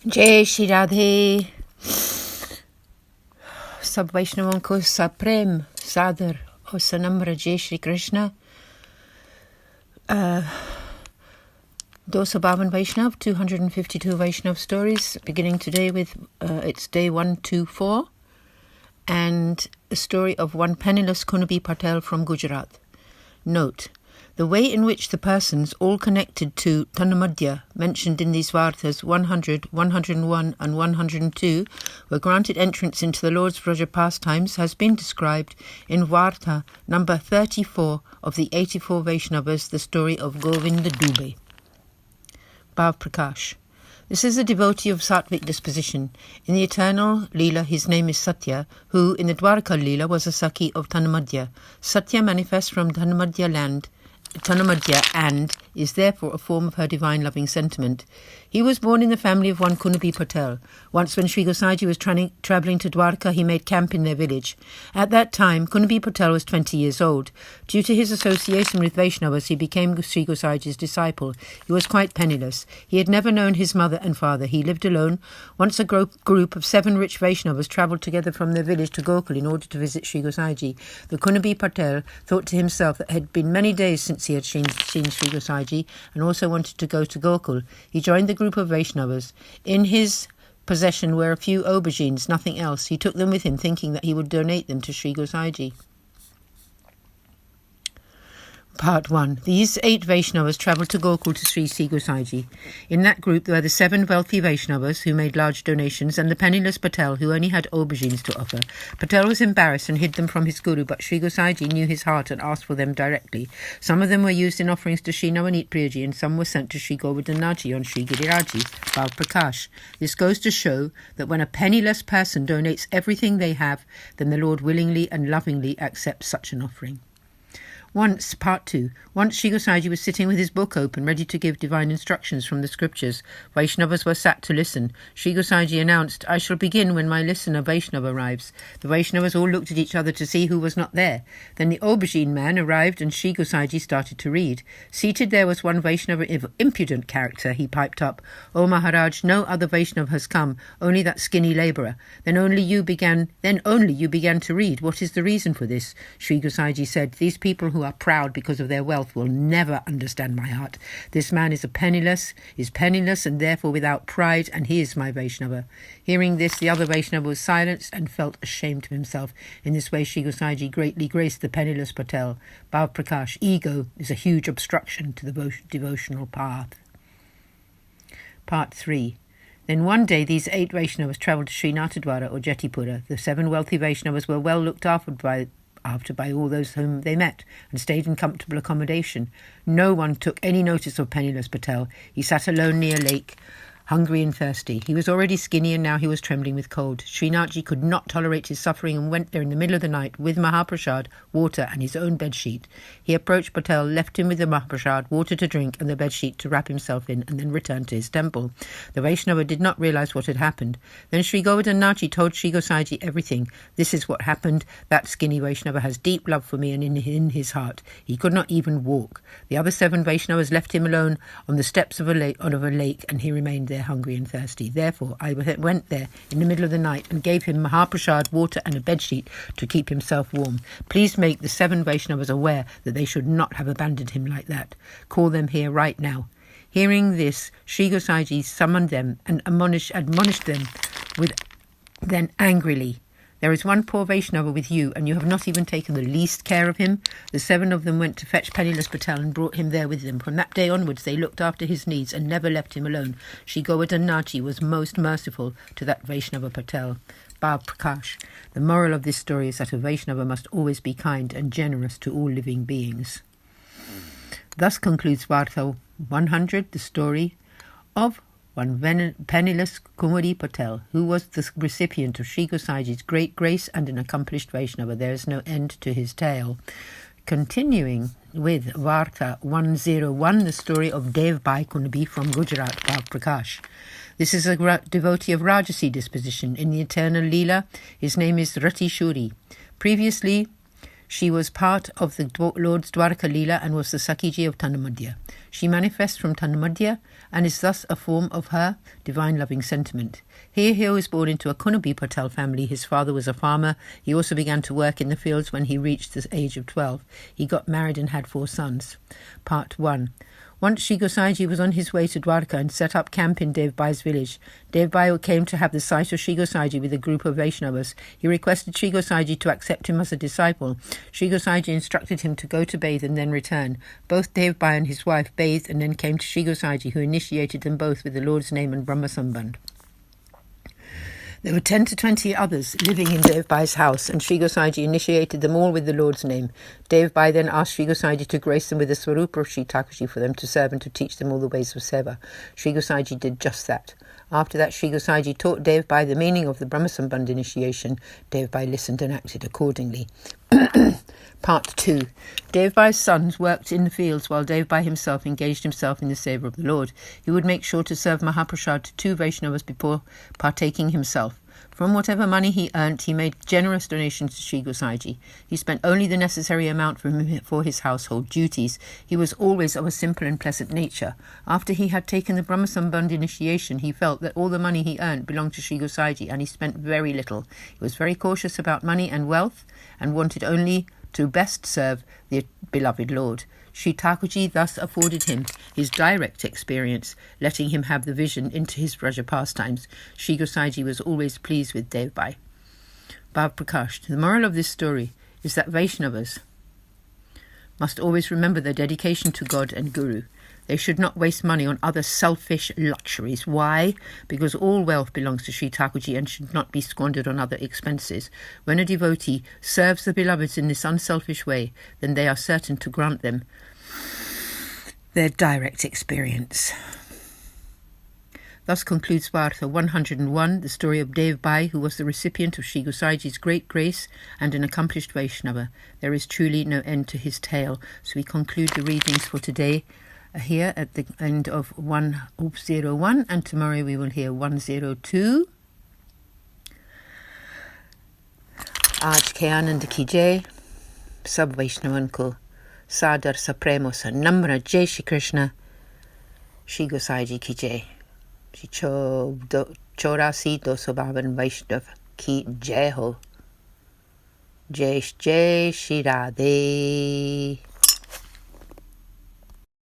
जय श्री राधे। सब वैष्णवों को सप्रेम सादर और सनम्र जय Shri Krishna. 252 Vaishnav, 252 Vaishnav stories, beginning today with it's day 124, and the story of one penniless Kunabi Patel from Gujarat. Note: the way in which the persons, all connected to Tanamadhya, mentioned in these Vartas 100, 101 and 102, were granted entrance into the Lord's Vraja pastimes has been described in Varta number 34 of the 84 Vaishnavas, the story of Govinda Dubey. Bhav Prakash. This is a devotee of Sattvic disposition. In the eternal Leela, his name is Satya, who in the Dwarka Leela was a Sakhi of Tanamadhya. Satya manifests from Tanamadhya and is therefore a form of her divine loving sentiment. He was born in the family of one Kunabi Patel. Once when Sri Gosaiji was travelling to Dwarka, he made camp in their village. At that time, Kunabi Patel was 20 years old. Due to his association with Vaishnavas, he became Sri Gosaiji's disciple. He was quite penniless. He had never known his mother and father. He lived alone. Once a group of 7 rich Vaishnavas travelled together from their village to Gokul in order to visit Sri Gosaiji. The Kunabi Patel thought to himself that it had been many days since he had seen Sri Gosaiji, and also wanted to go to Gokul. He joined the group of Vaishnavas. In his possession were a few aubergines, nothing else. He took them with him, thinking that he would donate them to Sri Gosaiji. Part 1. These 8 Vaishnavas travelled to Gokul to Sri Gosaiji. In that group there were the 7 wealthy Vaishnavas who made large donations, and the penniless Patel who only had aubergines to offer. Patel was embarrassed and hid them from his guru, but Sri Gosaiji knew his heart and asked for them directly. Some of them were used in offerings to Sri Navanit Priyaji, and some were sent to Sri Govardhanaji on Sri Giriraji. Bhav Prakash. This goes to show that when a penniless person donates everything they have, then the Lord willingly and lovingly accepts such an offering. Part 2. Once Sri Gosaiji was sitting with his book open, ready to give divine instructions from the scriptures. Vaishnavas were sat to listen. Sri Gosaiji announced, "I shall begin when my listener Vaishnava arrives." The Vaishnavas all looked at each other to see who was not there. Then the aubergine man arrived and Sri Gosaiji started to read. Seated there was one Vaishnava of impudent character. He piped up, "O Maharaj, no other Vaishnava has come, only that skinny labourer. Then only you began to read. What is the reason for this?" Sri Gosaiji said, "These people who are proud because of their wealth will never understand my heart. This man is penniless and therefore without pride, and he is my Vaishnava." Hearing this, the other Vaishnava was silenced and felt ashamed of himself. In this way, Sri Gosaiji greatly graced the penniless Patel. Bhav Prakash. Ego is a huge obstruction to the devotional path. Part 3. Then one day these 8 Vaishnavas travelled to Srinatadwara or Jetipura. The 7 wealthy Vaishnavas were well looked after by all those whom they met, and stayed in comfortable accommodation. No one took any notice of penniless Patel. He sat alone near a lake, hungry and thirsty. He was already skinny, and now he was trembling with cold. Srinathji could not tolerate his suffering and went there in the middle of the night with Mahaprasad, water and his own bedsheet. He approached Patel, left him with the Mahaprasad, water to drink and the bedsheet to wrap himself in, and then returned to his temple. The Vaishnava did not realize what had happened. Then Sri Govardhanaji told Sri Gosaiji everything. "This is what happened. That skinny Vaishnava has deep love for me and in his heart. He could not even walk." The other 7 Vaishnavas left him alone on the steps of a lake, and he remained there hungry and thirsty. Therefore, I went there in the middle of the night and gave him Mahaprasad, water and a bedsheet to keep himself warm. Please make the 7 Vaishnavas aware that they should not have abandoned him like that. Call them here right now. Hearing this, Sri Gosaiji summoned them and admonished them then angrily. "There is one poor Vaishnava with you, and you have not even taken the least care of him." The 7 of them went to fetch penniless Patel and brought him there with them. From that day onwards they looked after his needs and never left him alone. Sri Govardhanaji was most merciful to that Vaishnava Patel. Bhav Prakash. The moral of this story is that a Vaishnava must always be kind and generous to all living beings. Thus concludes Varta 100, the story of one penniless Kumari Patel, who was the recipient of Sri Gosaiji's great grace and an accomplished Vaishnava. There is no end to his tale. Continuing with Varta 101, the story of Dev Bhai Kunabi from Gujarat, Bhav Prakash. This is a devotee of Rajasi disposition. In the eternal Leela, his name is Ratishuri. Previously, She was part of the Lord's Dwarka Leela and was the Sakiji of Tanamadhya. She manifests from Tanamadhya and is thus a form of her divine loving sentiment. Here he was born into a Kunabi Patel family. His father was a farmer. He also began to work in the fields when he reached the age of 12. He got married and had 4 sons. Part 1. Once Shri Gosaiji was on his way to Dwarka and set up camp in Devbhai's village. Devbhai came to have the sight of Shri Gosaiji with a group of Vaishnavas. He requested Shri Gosaiji to accept him as a disciple. Shri Gosaiji instructed him to go to bathe and then return. Both Devbhai and his wife bathed and then came to Shri Gosaiji, who initiated them both with the Lord's name and Brahma Sambandh. There were 10 to 20 others living in Devbhai's house, and Shri Gosaiji initiated them all with the Lord's name. Devbhai then asked Shri Gosaiji to grace them with the Swarupa of Shri Thakurji for them to serve and to teach them all the ways of Seva. Shri Gosaiji did just that. After that, Shri Gosaiji taught Devbhai the meaning of the Brahma Sambandh initiation. Devbhai listened and acted accordingly. Part 2. Devbhai's sons worked in the fields while Devbhai himself engaged himself in the Seva of the Lord. He would make sure to serve Mahaprasad to 2 Vaishnavas before partaking himself. From whatever money he earned, he made generous donations to Shri Gosaiji. He spent only the necessary amount for his household duties. He was always of a simple and pleasant nature. After he had taken the Brahma Sambandh initiation, he felt that all the money he earned belonged to Shri Gosaiji, and he spent very little. He was very cautious about money and wealth, and wanted only to best serve the beloved Lord. Shri Thakurji thus afforded him his direct experience, letting him have the vision into his Vraja pastimes. Shri Gosaiji was always pleased with Devbhai. Bhav Prakash. The moral of this story is that Vaishnavas must always remember their dedication to God and Guru. They should not waste money on other selfish luxuries. Why? Because all wealth belongs to Shri Thakurji and should not be squandered on other expenses. When a devotee serves the beloveds in this unselfish way, then they are certain to grant them their direct experience. Thus concludes Varta 101, the story of Devbhai, who was the recipient of Shri Gosaiji's great grace and an accomplished Vaishnava. There is truly no end to his tale. So we conclude the readings for today here at the end of 101, and tomorrow we will hear 102. आज के आनंद की जय, सब वैष्णवन को सादर सप्रेमो सा नम्र जय श्री कृष्ण, श्री गोसाई की जय, श्री 84,252 वैष्णव की जय हो, जय जय श्री राधे।